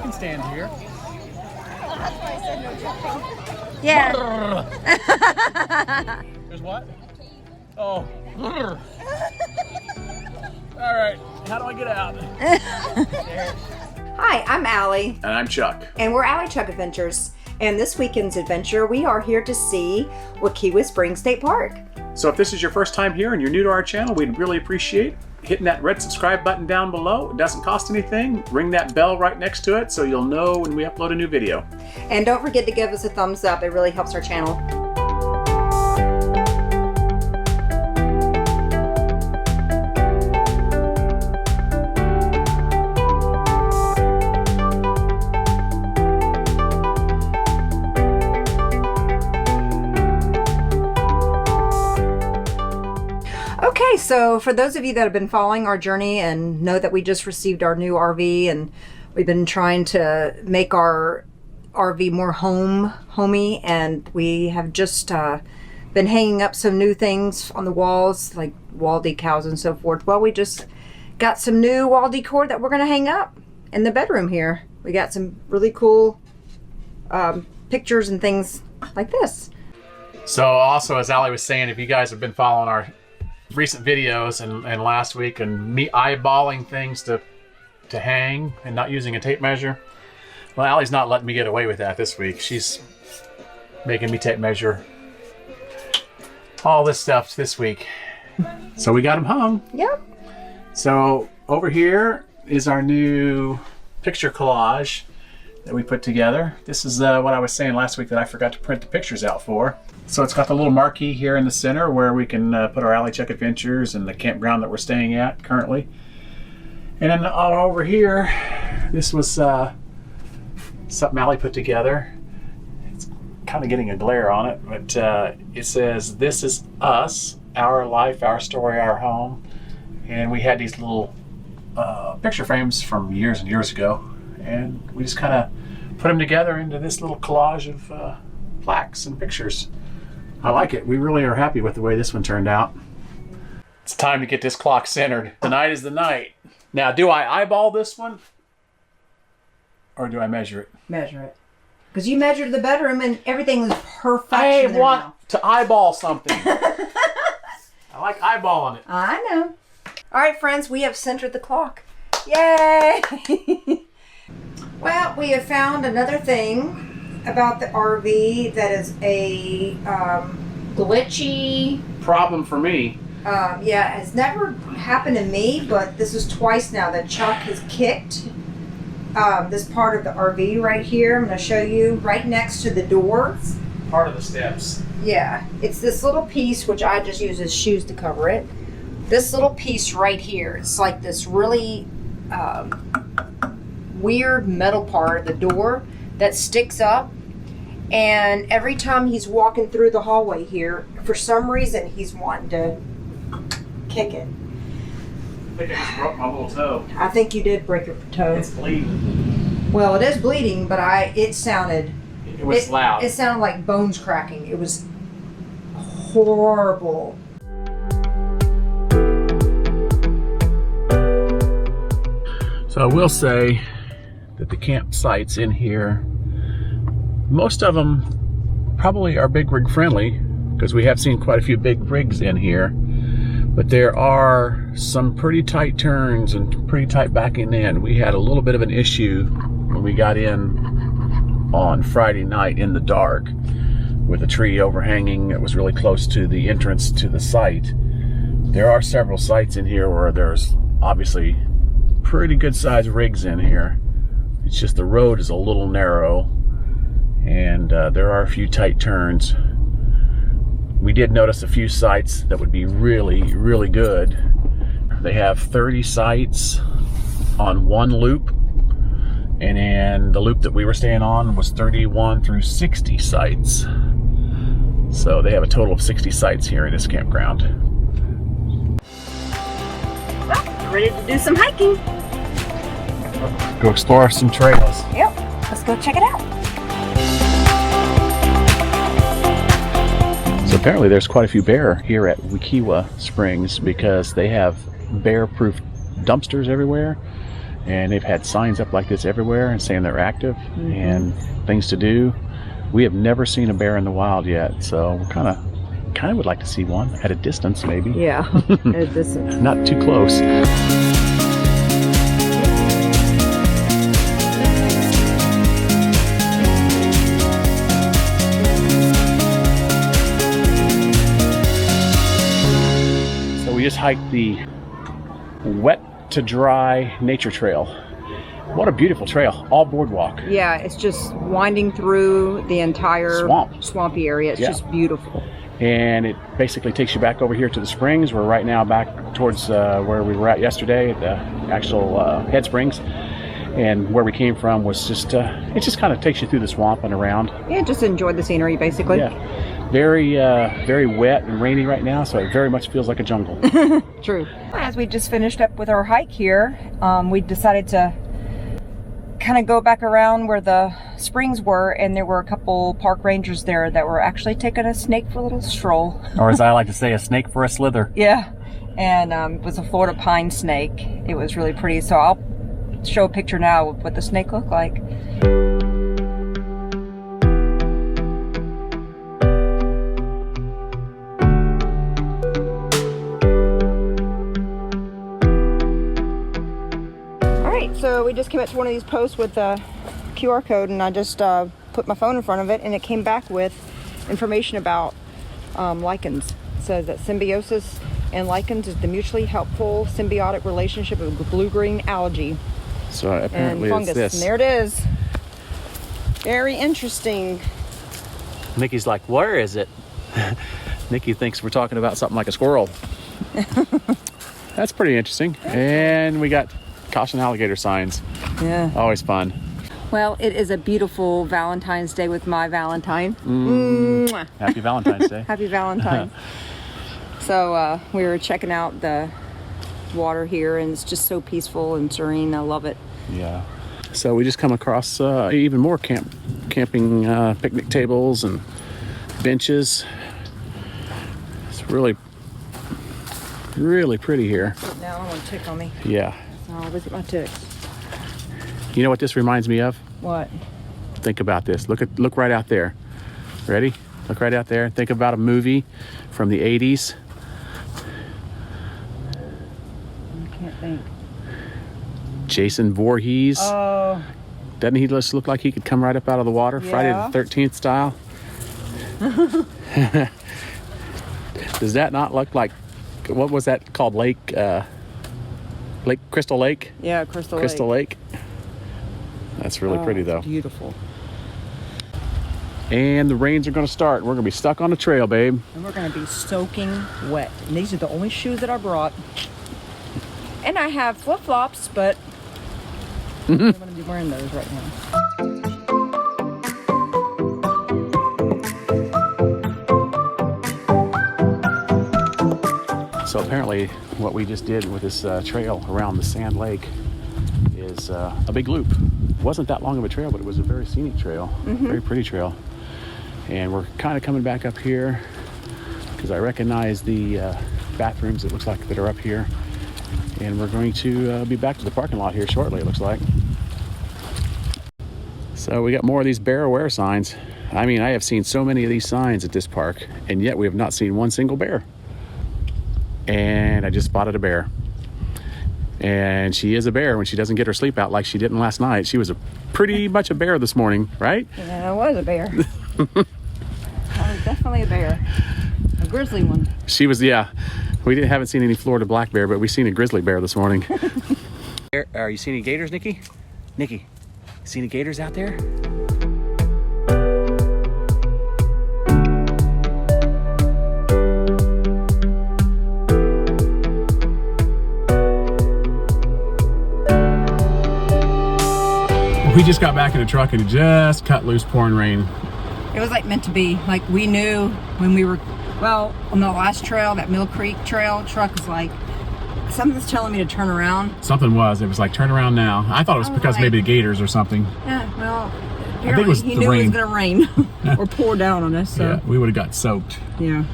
can stand here. That's why I said no jumping. Yeah. There's what? Oh. All right. How do I get out? Hi, I'm Allie. And I'm Chuck. And we're AlliChuck Adventures. And this weekend's adventure, we are here to see Wekiwa Springs State Park. So if this is your first time here and you're new to our channel, we'd really appreciate hitting that red subscribe button down below. It doesn't cost anything. Ring that bell right next to it so you'll know when we upload a new video. And don't forget to give us a thumbs up. It really helps our channel. Okay, so for those of you that have been following our journey and know that we just received our new RV and we've been trying to make our RV more homey, and we have just been hanging up some new things on the walls, like wall decals and so forth. Well, we just got some new wall decor that we're going to hang up in the bedroom here. We got some really cool pictures and things like this. So also, as Allie was saying, if you guys have been following our recent videos and last week and me eyeballing things to hang and not using a tape measure, well, Allie's not letting me get away with that this week. She's making me tape measure all this stuff this week. So we got them hung. Yep. So over here is our new picture collage that we put together. This is what I was saying last week that I forgot to print the pictures out for. So it's got the little marquee here in the center where we can put our AlliChuck Adventures and the campground that we're staying at currently. And then all over here, this was something Allie put together. It's kind of getting a glare on it, but it says, "This is us, our life, our story, our home." And we had these little picture frames from years and years ago, and we just kind of put them together into this little collage of plaques and pictures. I like it. We really are happy with the way this one turned out. It's time to get this clock centered. Tonight is the night. Now, do I eyeball this one? Or do I measure it? Measure it. Because you measured the bedroom and everything was perfect. I want to eyeball something. I like eyeballing it. I know. All right, friends, we have centered the clock. Yay! Well, we have found another thing about the RV that is a glitchy problem for me. Yeah, it's never happened to me, but this is twice now that Chuck has kicked this part of the RV right here. I'm going to show you right next to the door. Part of the steps. Yeah, it's this little piece, which I just use as shoes to cover it. This little piece right here, it's like this really weird metal part of the door that sticks up. And every time he's walking through the hallway here, for some reason, he's wanting to kick it. I think I just broke my little toe. I think you did break your toe. It's bleeding. Well, it is bleeding, but it sounded... It was loud. It sounded like bones cracking. It was horrible. So I will say that the campsites in here, most of them probably are big rig friendly, because we have seen quite a few big rigs in here, but there are some pretty tight turns and pretty tight backing in. We had a little bit of an issue when we got in on Friday night in the dark with a tree overhanging. It was really close to the entrance to the site. There are several sites in here where there's obviously pretty good sized rigs in here. It's just the road is a little narrow, and there are a few tight turns. We did notice a few sites that would be really, really good. They have 30 sites on one loop, and then the loop that we were staying on was 31 through 60 sites. So they have a total of 60 sites here in this campground. Well, ready to do some hiking. Go explore some trails. Yep, let's go check it out. So apparently there's quite a few bear here at Wekiwa Springs, because they have bear-proof dumpsters everywhere, and they've had signs up like this everywhere and saying they're active and things to do. We have never seen a bear in the wild yet, so we kind of would like to see one at a distance, maybe. Yeah, at a distance. Not too close. So we just hiked the wet to dry nature trail. What a beautiful trail, all boardwalk. Yeah, it's just winding through the entire swampy area. It's just beautiful. And it basically takes you back over here to the springs. We're right now back towards where we were at yesterday at the actual head springs. And where we came from was just, it just kind of takes you through the swamp and around. Yeah, just enjoy the scenery, basically. Yeah, very wet and rainy right now, so it very much feels like a jungle. True. As we just finished up with our hike here, we decided to kind of go back around where the springs were, and there were a couple park rangers there that were actually taking a snake for a little stroll. Or as I like to say, a snake for a slither. Yeah, and it was a Florida pine snake. It was really pretty, so I'll show a picture now of what the snake looked like. So we just came up to one of these posts with a QR code, and I just put my phone in front of it, and it came back with information about lichens. It says that symbiosis and lichens is the mutually helpful symbiotic relationship of blue-green algae So apparently and fungus. it's this. And there it is. Very interesting. Nikki's like, where is it? Nikki thinks we're talking about something like a squirrel. That's pretty interesting. And we got caution alligator signs. Yeah. Always fun. Well, it is a beautiful Valentine's Day with my Valentine. Happy Valentine's Day. Happy Valentine. So we were checking out the water here, and it's just so peaceful and serene. I love it. Yeah. So we just come across even more camping picnic tables and benches. It's really pretty here. Now I want to tick on me. Yeah. Oh, look at my ticks. You know what this reminds me of? What? Think about this. Look right out there. Ready? Look right out there. Think about a movie from the 80s. I can't think. Jason Voorhees. Oh. Doesn't he just look like he could come right up out of the water? Yeah. Friday the 13th style. Does that not look like, what was that called? Crystal Lake? Yeah, Crystal Lake. That's really pretty though. Beautiful. And the rains are going to start. We're going to be stuck on the trail, babe. And we're going to be soaking wet. And these are the only shoes that I brought. And I have flip-flops, but I'm going to be wearing those right now. So apparently what we just did with this trail around the Sand Lake is a big loop. It wasn't that long of a trail, but it was a very scenic trail, very pretty trail. And we're kind of coming back up here because I recognize the bathrooms, it looks like, that are up here. And we're going to be back to the parking lot here shortly, it looks like. So we got more of these bear aware signs. I mean, I have seen so many of these signs at this park, and yet we have not seen one single bear. And I just spotted a bear. And she is a bear when she doesn't get her sleep out like she didn't last night. She was pretty much a bear this morning, right? Yeah, I was a bear. I was definitely a bear. A grizzly one. She was, yeah. We haven't seen any Florida black bear, but we've seen a grizzly bear this morning. Are you seeing any gators, Nikki? Nikki, see any gators out there? We just got back in the truck and it just cut loose pouring rain. It was like meant to be. Like we knew when we were, well, on the last trail, that Mill Creek trail, truck was like, something's telling me to turn around. Something was. It was like, turn around now. I thought it was because maybe the gators or something. Yeah, well, I think it was he the knew rain. it was going to rain or pour down on us. So. Yeah, we would have got soaked. Yeah.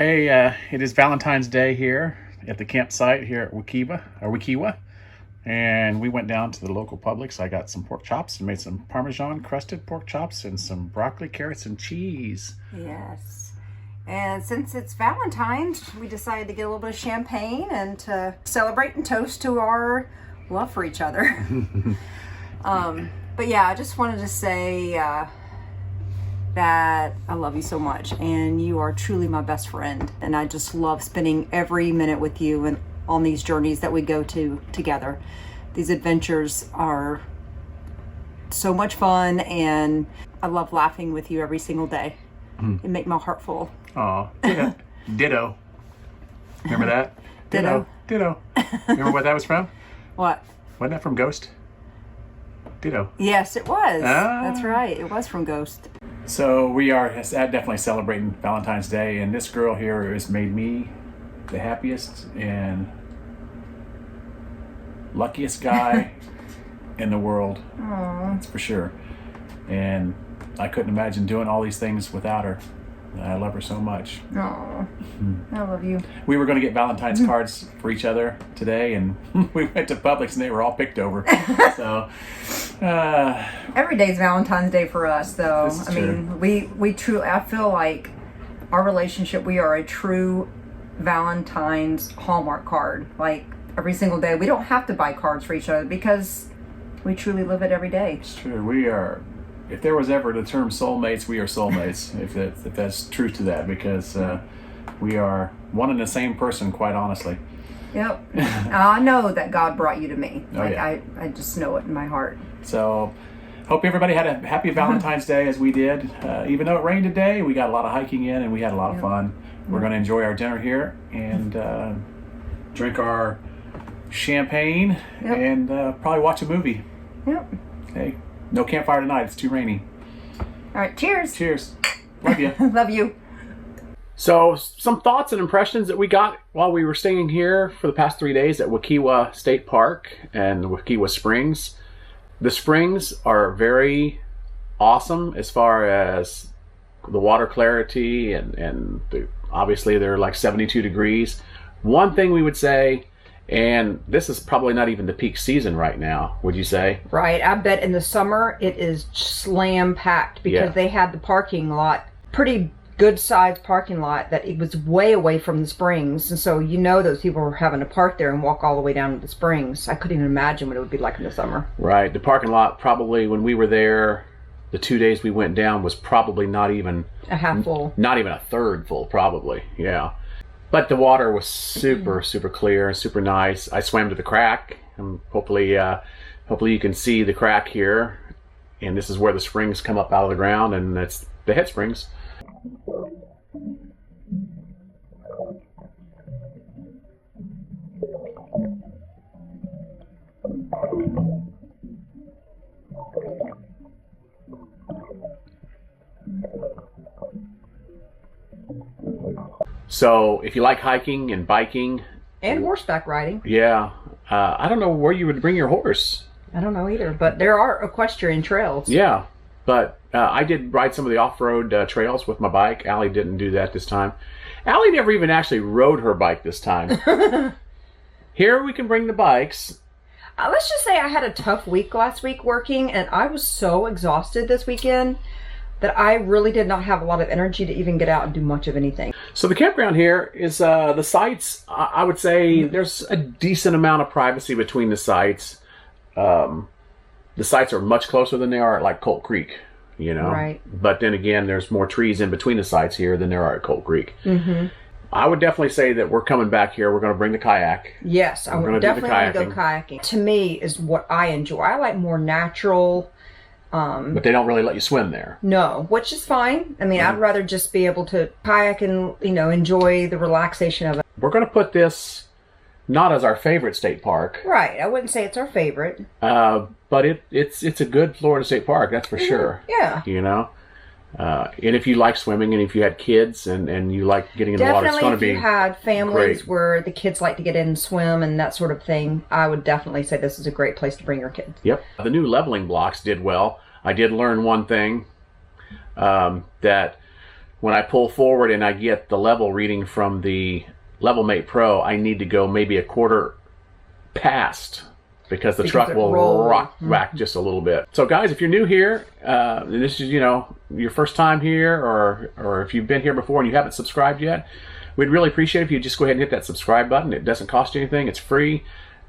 today it is Valentine's Day here at the campsite here at Wekiwa. And we went down to the local Publix. I got some pork chops and made some Parmesan crusted pork chops and some broccoli, carrots, and cheese. Yes. And since it's Valentine's, we decided to get a little bit of champagne and to celebrate and toast to our love for each other. But yeah, I just wanted to say that I love you so much, and you are truly my best friend. And I just love spending every minute with you and on these journeys that we go to together. These adventures are so much fun, and I love laughing with you every single day. It makes my heart full. Aw, ditto. Remember that? Ditto. Remember what that was from? What? Wasn't that from Ghost? Ditto. Yes, it was. Ah. That's right. It was from Ghost. So we are definitely celebrating Valentine's Day, and this girl here has made me the happiest and luckiest guy in the world. Aww. That's for sure. And I couldn't imagine doing all these things without her. I love her so much. Aww. I love you. We were going to get Valentine's cards for each other today, and we went to Publix and they were all picked over. So Every day's Valentine's Day for us, though. This is I mean, we truly, I feel like our relationship, we are a true Valentine's Hallmark card. Like, every single day. We don't have to buy cards for each other because we truly live it every day. it's true. We are, if there was ever the term soulmates, we are soulmates, if that's truth to that, because we are one and the same person, quite honestly. Yep. I know that God brought you to me. Oh, Like, yeah. I just know it in my heart. So, hope everybody had a happy Valentine's Day as we did. Even though it rained today, we got a lot of hiking in and we had a lot of fun. We're going to enjoy our dinner here and drink our champagne and probably watch a movie. Yep. Hey, no campfire tonight. It's too rainy. All right. Cheers. Cheers. Love you. Love you. So, some thoughts and impressions that we got while we were staying here for the past 3 days at Wekiwa State Park and Wekiwa Springs. The springs are very awesome as far as the water clarity and obviously they're like 72 degrees. One thing we would say, and this is probably not even the peak season right now, would you say? Right. I bet in the summer it is slam packed because they had the parking lot, pretty good sized parking lot, that it was way away from the springs. And so those people were having to park there and walk all the way down to the springs. I couldn't even imagine what it would be like in the summer. Right. The parking lot probably when we were there, the 2 days we went down was probably not even a half full. Not even a third full, probably. Yeah. But the water was super clear and super nice. I swam to the crack, and hopefully you can see the crack here. And this is where the springs come up out of the ground, and that's the head springs. So if you like hiking and biking And horseback riding. I don't know where you would bring your horse. I don't know either, but there are equestrian trails. Yeah, but I did ride some of the off-road trails with my bike. Allie didn't do that this time. Allie never even actually rode her bike this time. Here we can bring the bikes. Let's just say I had a tough week last week working, and I was so exhausted this weekend that I really did not have a lot of energy to even get out and do much of anything. So the campground here is the sites. I would say there's a decent amount of privacy between the sites. The sites are much closer than they are at like Colt Creek, Right. But then again, there's more trees in between the sites here than there are at Colt Creek. Mm-hmm. I would definitely say that we're coming back here. We're going to bring the kayak. Yes, I would definitely want to go kayaking. To me, is what I enjoy. I like more natural. But they don't really let you swim there. No, which is fine. I mean, I'd rather just be able to kayak and, enjoy the relaxation of it. We're going to put this not as our favorite state park. Right. I wouldn't say it's our favorite. But it's a good Florida state park, that's for sure. Yeah. And if you like swimming and if you had kids and you like getting in the water, it's going to be definitely if you had families great. where the kids like to get in and swim and that sort of thing, I would definitely say this is a great place to bring your kids. Yep. The new leveling blocks did well. I did learn one thing, that when I pull forward and I get the level reading from the LevelMate Pro, I need to go maybe a quarter past, because the truck will rock just a little bit. So guys, if you're new here, and this is, you know, your first time here, or if you've been here before and you haven't subscribed yet, we'd really appreciate it if you just go ahead and hit that subscribe button. It doesn't cost you anything. It's free.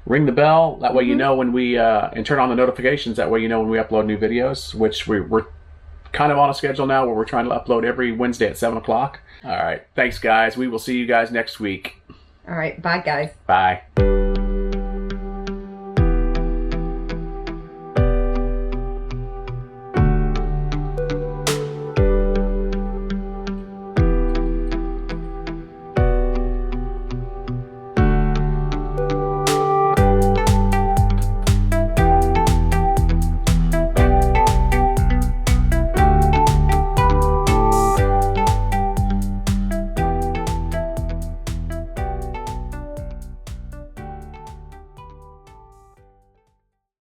Ring the bell. That way you know when we, and turn on the notifications. That way you know when we upload new videos, which we're kind of on a schedule now where we're trying to upload every Wednesday at 7 o'clock. All right. Thanks, guys. We will see you guys next week. All right. Bye, guys. Bye.